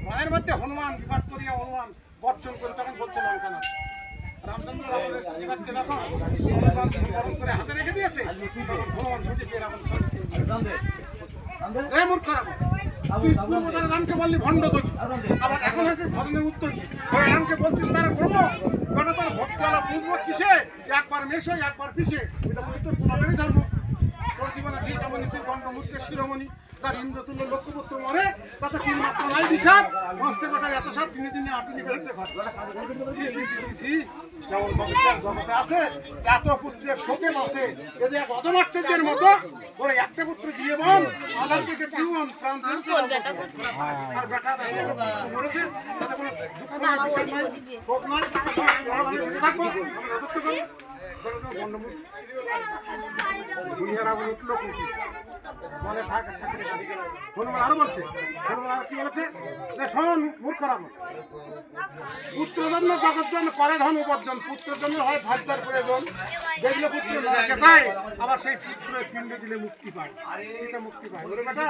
মনের মধ্যে হনুমান বিবাদ করিয়া হনুমান বর্ষণ করে তখন বলছে লঙ্কানা রামচন্দ্র রাবণের স্ত্রীবাদকে যখন হনুমান বরণ করে হাতে রেখে দিয়েছে হনুমান ছুটে গিয়ে রাবণ রে মূর্খ রাবণ, তুই পূর্বদার রামকে বললি ভণ্ড তুই, আবার এখন হয়েছে ভজনের উত্তর ওই রামকে বলছিস তারা করবো কারণ তার ভক্তওয়ালা পূর্ব কিসে একবার মেশো একবার পিসে, এটা তোর পুনরেরই ধর্ম। তোর জীবনে ঠিক এমন তুই গণ্ডমূর্তের শিরোমণি তার ইন্দ্রতুল্য লক্ষ্যপুত্র মরে তাতে তিন মাত্র নাই বিষাদ মস্তের বেটার এত সাত দিনে দিনে আটুনি বেরোতে যেমন জগতে আছে এত পুত্রের শোকে বসে এদের এক অধমাশ্চর্যের মতো ওরা একটা পুত্র দিয়ে বল আধার থেকে জীবন আর বেটা মরেছে তাতে কোনো দুঃখ নাই শোক নাই থাকবো আরো বলছে কি বলেছে শোন মূর্খ রাবণ, পুত্রের জন্য জগৎ জন্য করে ধন উপার্জন, পুত্রের জন্য হয় ভাজ্যার প্রয়োজন, দেখলে পুত্র নরকে পায় আবার সেই পুত্রের পিণ্ডে দিলে মুক্তি পায়, এটা মুক্তি পায় বলে বেটা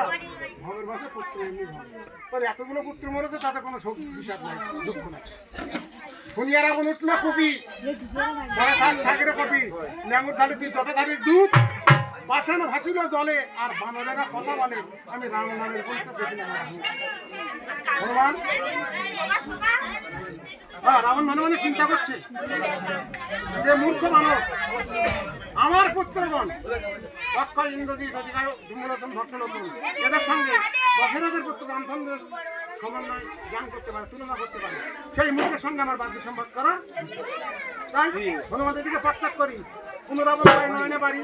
ভবের বাসে পুত্র এমনি হয় তোর এতগুলো পুত্র মরেছে তাতে কোনো শোক বিষাদ নাই দুঃখ নাই। শুনিয়া রাবণ উঠলো কপি থাকরে কপি ন্যাঙুর ধারে তুই জটাধারীর দুধ পাশানো ভাসিল জলে আর বানরেরা কথা বলে আমি রাম নামের বলতে দেখি না ভগবান। রাবণ মনে মনে চিন্তা করছে যে মূর্খ মানুষ আমার পুত্রগণ অক্ষয় ইন্দ্রজিৎ অধিকার ধূম্রলোচন ভক্ষলোচন এদের সঙ্গে দশরথের পুত্র রামচন্দ্রের সমন্বয় জ্ঞান করতে পারে তুলনা করতে পারে, সেই মুখের সঙ্গে আমার বাদ্য সম্পদ করা তাই হনুমানের দিকে প্রত্যাগ করি পুনরাবন দয় নয়নে বাড়ি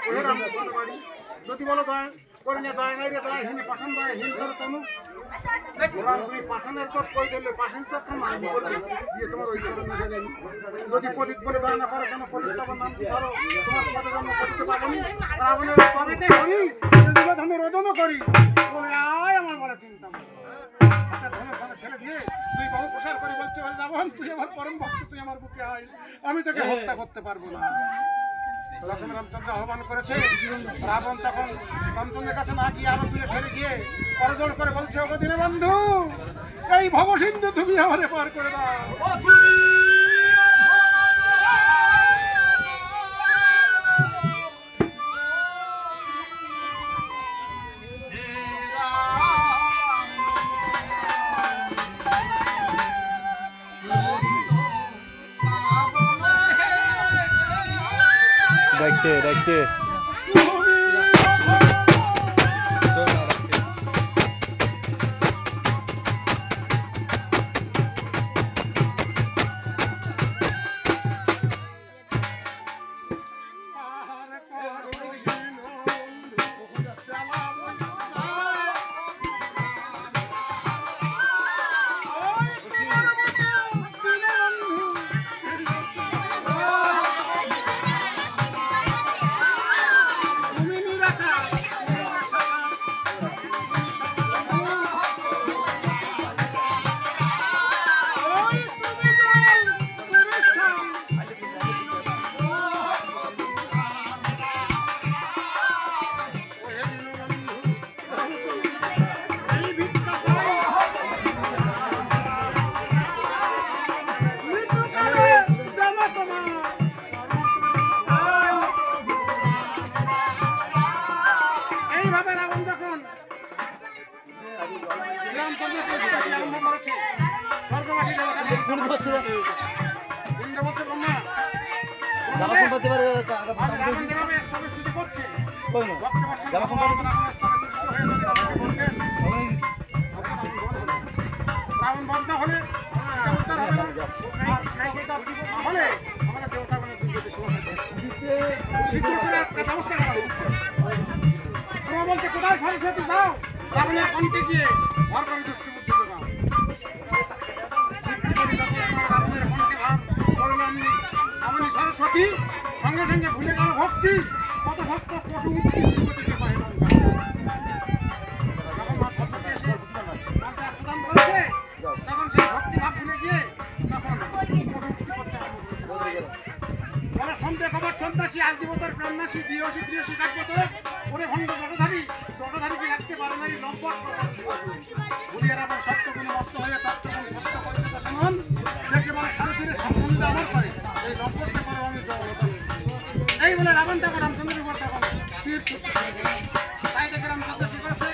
ওহে রামচন্দ্র বাড়ি যদি বলো দয় করে নিয়ে দয় নাই রে দয় হিনে পাঠান দয় হিন ধরো তনু তুমি পাঠানের তো কই দিলে পাঠান তো মাইন করবে দিয়ে তোমার ওই যদি প্রদীপ বলে দয় না করো কেন প্রদীপ তখন নাম ধরো তোমার পদে জন্ম করতে পারবনি রাবণের তবেতে হরি ধর্ম রোদনও করি বলে আয় আমার বলে চিন্তা ফেলে দিয়ে তুই বহু প্রসার করে বলছে রাবণ তুই আমার পরম ভক্ত তুই আমার বুকে আয় আমি তোকে হত্যা করতে পারবো না। তখন রামচন্দ্র আহ্বান করেছে রাবণ তখন রামচন্দ্রের কাছে না গিয়ে আরো দূরে সরে গিয়ে করজোড় করে বলছে ওগো দীনবন্ধু এই ভবসিন্ধু তুমি আমারে পার করে দাও। দেখতে বলছে কোথায় সরস্বতী যাও রাবণের কণ্ঠে গিয়ে ঘর করে দুষ্টি বুদ্ধি দাও রাবণের সরস্বতী সঙ্গে সঙ্গে ভুলে গেল ভক্তি কত ভক্ত কটু মুক্তি তখন সেই ভক্তি ভাব ভুলে গিয়ে তখন ঘুমটে খবর সন্ত্রাসী আলদিবতার প্রাণনাশী দিয়সী প্রিয়সী কাকপত ওরে ভণ্ড জটধারীকে রাখতে পারে না এই লম্পট বলিয়ার আবার সত্য কোনো মস্ত হয়ে তত্ত্বগুণ সত্য করেছে দশমন সে কেবল সারথীরে সম্বন্ধে আমার করে এই লম্পটটা করে আমি জগৎ এই বলে রাবণ তখন রামচন্দ্রের উপর তখন তীর ছুটতে তাই দেখে রামচন্দ্র কি করেছে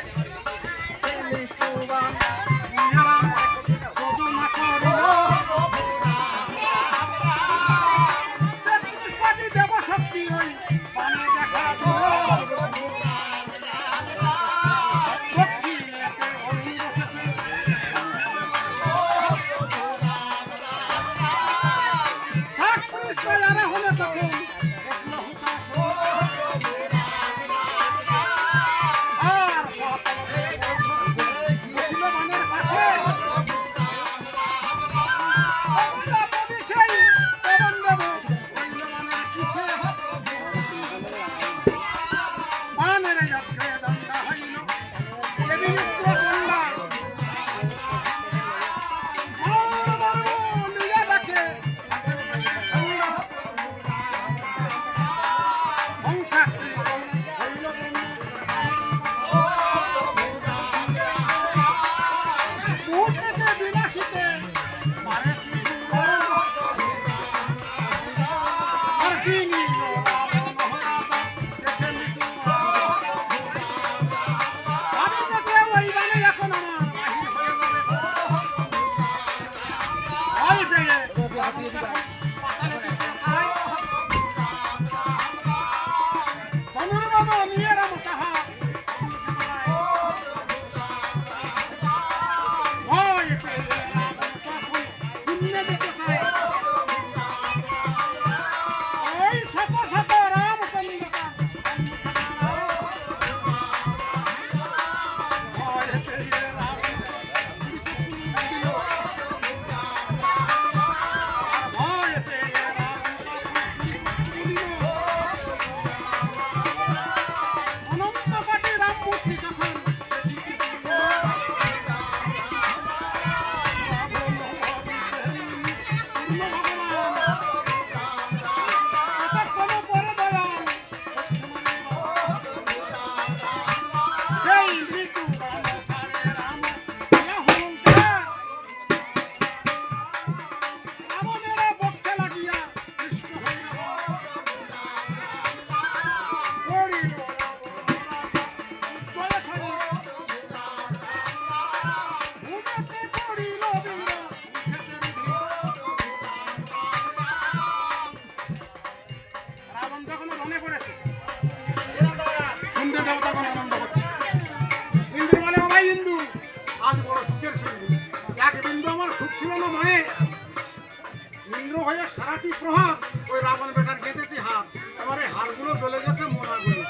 সারাটি প্রহার ওই রাবণ বেটার গেঁথেছি হাত আমার এই হাড়গুলো চলে গেছে মোনাগুলো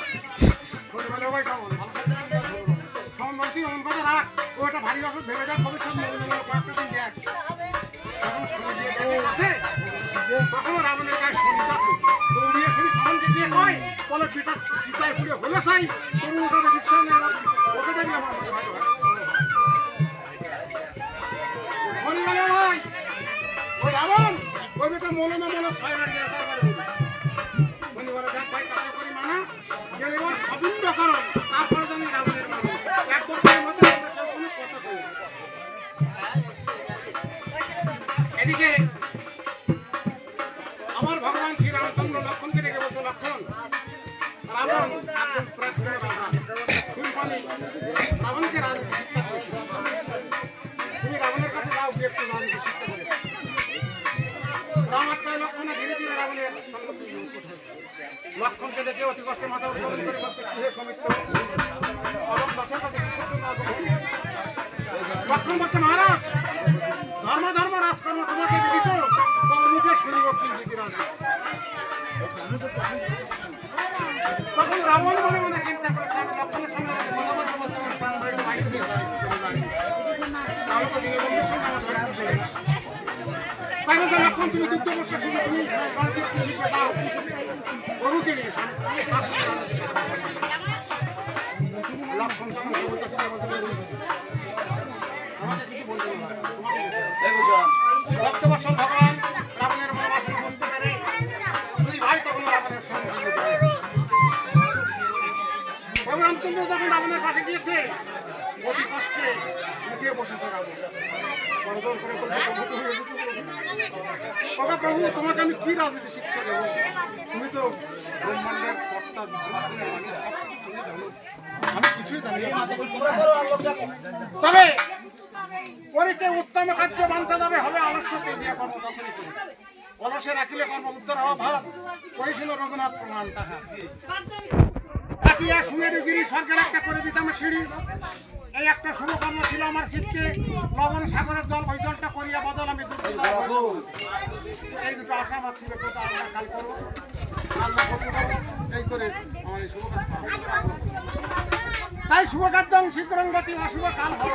বলে ভাই কেমন বলছি এমন কথা রাখ ওটা ভারী ওষুধ ভেবে যাক ভবিষ্যৎ কয়েকটা দিন দেখ তখন শুনে দিয়ে দেখে আছে তখনও রাবণের গায়ে শরীর আছে তো উড়িয়ে শরীর সমানকে দিয়ে কয় বলে পিতা চিতায় পুড়ে হলে চাই তবু ওটাকে বিশ্বাস নেই ওকে দেখলে আমার মনে ভাই ভাই ওই রাবণ ওই বেটা মনে না মনে ছয় মার গেলে তারপরে বন্ধু বলে দেখ ভাই কাজ করি মানা গেলে ওর সবিন্দ করো তারপরে জানি রাবণের মানুষ এক বছরের মধ্যে কোনো কথা শুনে এদিকে আমার ভগবান শ্রী রামচন্দ্র লক্ষণকে ডেকে বলছে লক্ষণ রাবণ একজন প্রাপ্ত রাজা ফুলপানি রাবণকে রাজনীতি শিক্ষা দিয়েছিল তুমি রাবণের কাছে যাও গিয়ে একটু রাজনীতি শিক্ষা করে রামাত্মায় লক্ষণে ধীরে ধীরে রাবণের লক্ষণকে দেখে অতি কষ্টে মাথা উত্তোলন করে বলছে গৃহে সমিত্র অবক দশের কাছে কিসের জন্য লক্ষণ বলছে মহারাজ ধর্ম ধর্ম রাজকর্ম তোমাকে বিদিত তবে মুখে শুনিব কিঞ্চিত রাজ তখন রাবণ মনে মনে চিন্তা করছে আমি লক্ষণের সঙ্গে কথা বলতে আমার প্রাণ বাড়ি বাইরে দিয়ে তাহলে তো দিনে বন্ধুর সঙ্গে আমার ধরে চলে গেছে তাই বলতে লক্ষণ তুমি যুদ্ধ করছো শুনে তুমি রাজনীতি শিখে দাও প্রভুকে নিয়ে লক্ষণ তখন বলতেছে আমাকে কিছু বলতে ভক্তবর্ষণ ভগবান রাবণের মনোবাসন বুঝতে পারে দুই ভাই তখন নিয়ে বসেছে রাবণ। গর্জন করে বলছে, প্রভু তুমি এসেছো বলে। বাবা প্রভু তোমাকে আমি কি রাজনীতি শিক্ষা দেবো? তুমি তো ব্রহ্মাণ্ডের কর্তা, ব্রহ্মাণ্ডের মালিক, সবকিছু তুমি জানো। আমি কিছুই জানি না। তবে করিতে উত্তম কার্য বাঞ্ছা যাবে, হবে আলস্য তেজিয়া কর্ম তখনই করি। অলসে রাখিলে কর্ম উত্তর হওয়া ভাব, কইছিল রঘুনাথ প্রমাণ তাহা। কাটিয়া সুমেরুগিরি সরকার একটা করে দিতাম সিঁড়ি। এই একটা শুভকর্ম ছিল আমার চিত্তে, লবণ সাগরের জল ওই জলটা করিয়া বদল আমি দুটো এই দুটো আশা আমার ছিল, কিন্তু আল্লাহ কাল করবো, আল্লাহ করতে পারবো, এই করে আমার এই শুভ কাজ। তাই শুভ কার্যং শীঘ্রং গতি, অশুভ কাল হল।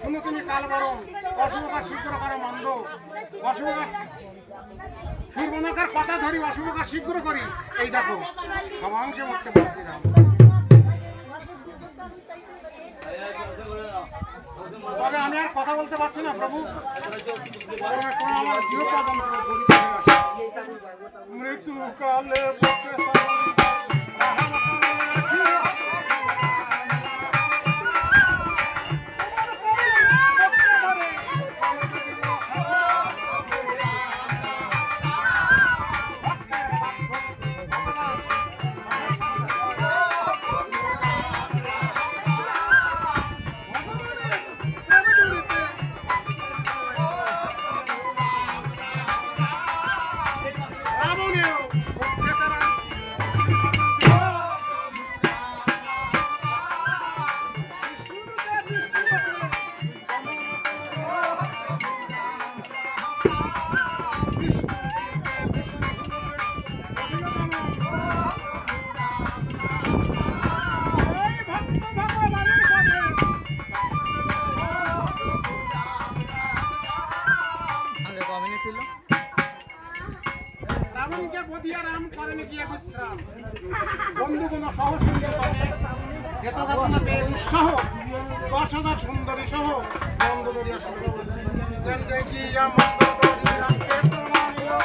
শুনো তুমি কাল বরং, অশুভ কাজ শীঘ্র করো মন্দ। অশুভ কাজ সূর্যনকার কথা ধরি, অশুভ কাজ শীঘ্র করি। এই দেখো সমাংশে মধ্যে বলছি রাম। তবে আমি আর কথা বলতে পারছি না প্রভু, আমার জিও পর্যন্ত মৃত্যু কালে রাবণকে বধিয়া রাম করেন গিয়া বিশ্রাম। বন্ধুগুণ সহ সুন্দরতমে হেতাদাতনা পেয়ে উৎসাহ, 10,000 সুন্দরী সহ বন্ধ দরিয়া সহ দেখিয়া মন্দ করি রামকে প্রণামিও।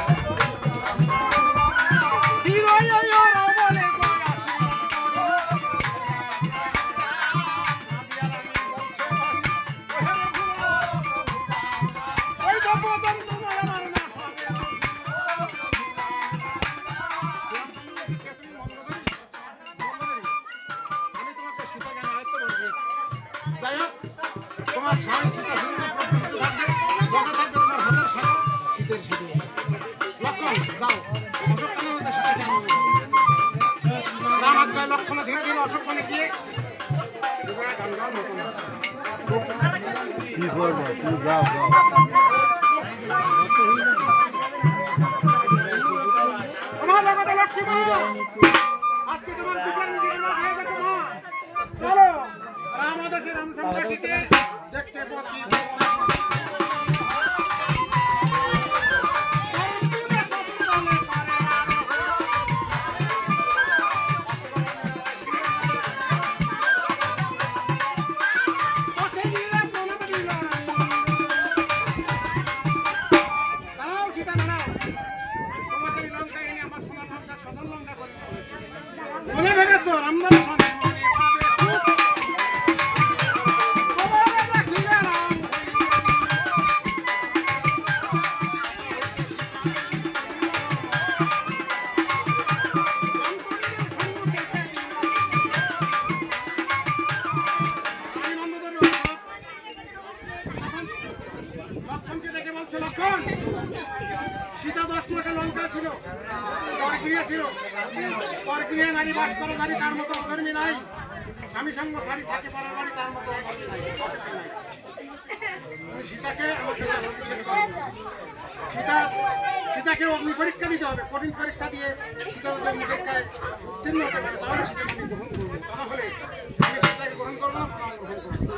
তোমার স্বামী সীতা সুন্দর প্রতিষ্ঠিত থাকবে, বসে থাকবে তোমার হাতের শাখা শীতের শীতে। লক্ষণ যাও, অশোকখানে আমাদের সাথে কেন রাম আজ্ঞায় লক্ষণ ধীরে ধীরে অশোকখানে গিয়ে গান গাও নতুন কি করবো তুই যাও তোমার জগতে লক্ষ্মী মা, আজকে তোমার বিচার নির্ণয় হয়ে গেছে মা। চলো রাম আদেশে রাম সংঘটিতে দেখতে পাচ্ছি। মনে ভেবেছ রামদান শোনে সীতা 10 মাসে লঙ্কা ছিল, পরক্রিয়া ছিল, পরক্রিয়া নারী বাস করা নারী তার মতো অধর্মী নাই। স্বামী সঙ্গ সারি থাকে পাড়ার বাড়ি তার মতো অধর্মী নাই। তুমি সীতাকে আমাকে সীতাকে অগ্নি পরীক্ষা দিতে হবে, কঠিন পরীক্ষা দিয়ে সীতা যদি অগ্নি পরীক্ষায় উত্তীর্ণ হতে পারে তাহলে সীতাকে আমি গ্রহণ করবো। তা না হলে আমি সীতাকে গ্রহণ করবো না, গ্রহণ করবো।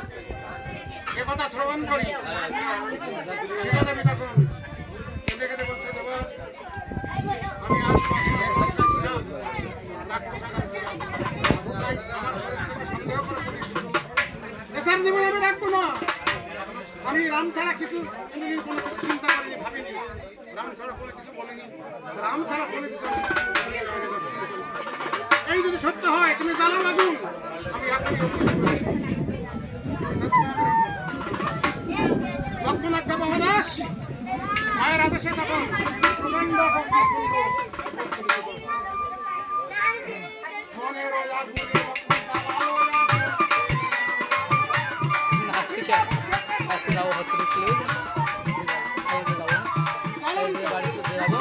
এ কথা শ্রবণ করি সীতা দেবী তখন কেঁদে কেঁদে বলছে, দেবা আমি আজ ছিলাম সন্দেহ করে এসার জীবন আমি রাখবো না। আমি রাম ছাড়া কিছু কোনোদিন কোনো কিছু চিন্তা করিনি, ভাবিনি। রাম ছাড়া কোনো কিছু বলিনি, রাম ছাড়া কোনো কিছু। এই যদি সত্য হয় তুমি জানো লাগুন আমি এখনই রায়ের আদেশে তখন প্রকাণ্ড ভক্তি তুঙ্গ মনের ওই আগুনে যাবো হচ্ছে বাড়িতে যাবো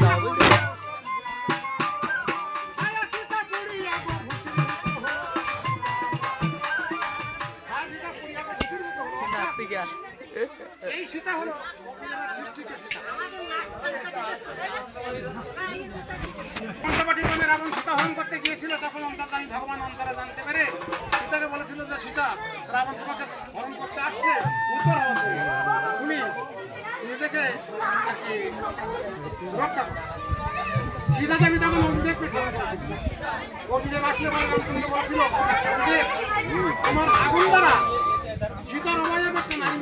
যাবো এই সীতা হলো সৃষ্টিত সীতা পঞ্চবটি গ্রামে রাবণ সীতা হরণ করতে গিয়েছিল তখন অন্তর্যামী ভগবান অন্তরা জানতে পেরে সীতাকে বলেছিল যে সীতা রাবণ তোমাকে হরণ করতে আসছে উত্তর হওয়া তুমি নিজেকে আর কি রক্ষা করো সীতাকে আমি তখন অভিদেবকে স্মরণ করেছি অভিদেব আসলে পরে রামচন্দ্র বলেছিল যে আমার আগুন দ্বারা সীতার অবয়ব একটা নারী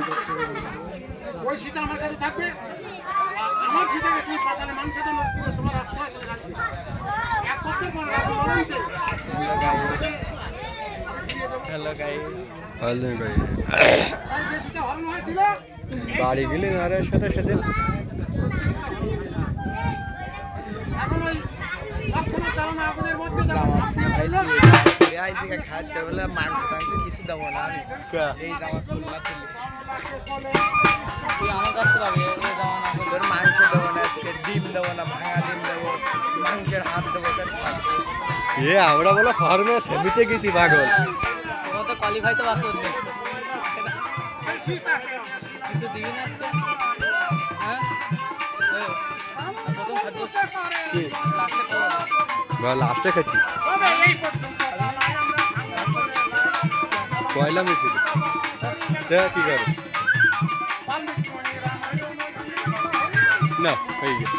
ওই সীতা আমার কাছে থাকবে আর আমার সীতাকে তুমি পাতালে মাংসের নদীতে তোমার আশ্রয় তুমি রাখবে এক বছর পরে রাবণ বলতে হ্যালো গাইস যে সীতা হরণ হয়েছিল বাড়ি গেলে নারের সাথে সাথে এখন ওই লক্ষণ চালনা আগুনের মধ্যে তারা ঝাঁপিয়ে পড়লো। খাইতে বলে মাংস টাংস কিছু দেবো না এই জামা তুলনা তুলি তুই আমার কাছে পাবি এই জামা না তোর মাংস দেবো না আজকে ডিম দেবো না ভাঙা ডিম দেবো মাংসের হাত দেবো তোর এ আমরা বলো ফর্মে সেমিতে গেছি পাগল তোরা তো কোয়ালিফাই তো বাকি হচ্ছে কিছু দিবি না আজকে? হ্যাঁ প্রথম খাদ্য লাস্টে লাস্টে খাচ্ছি কয়লা মিছিল দেখ কি করো না হয়ে গেছে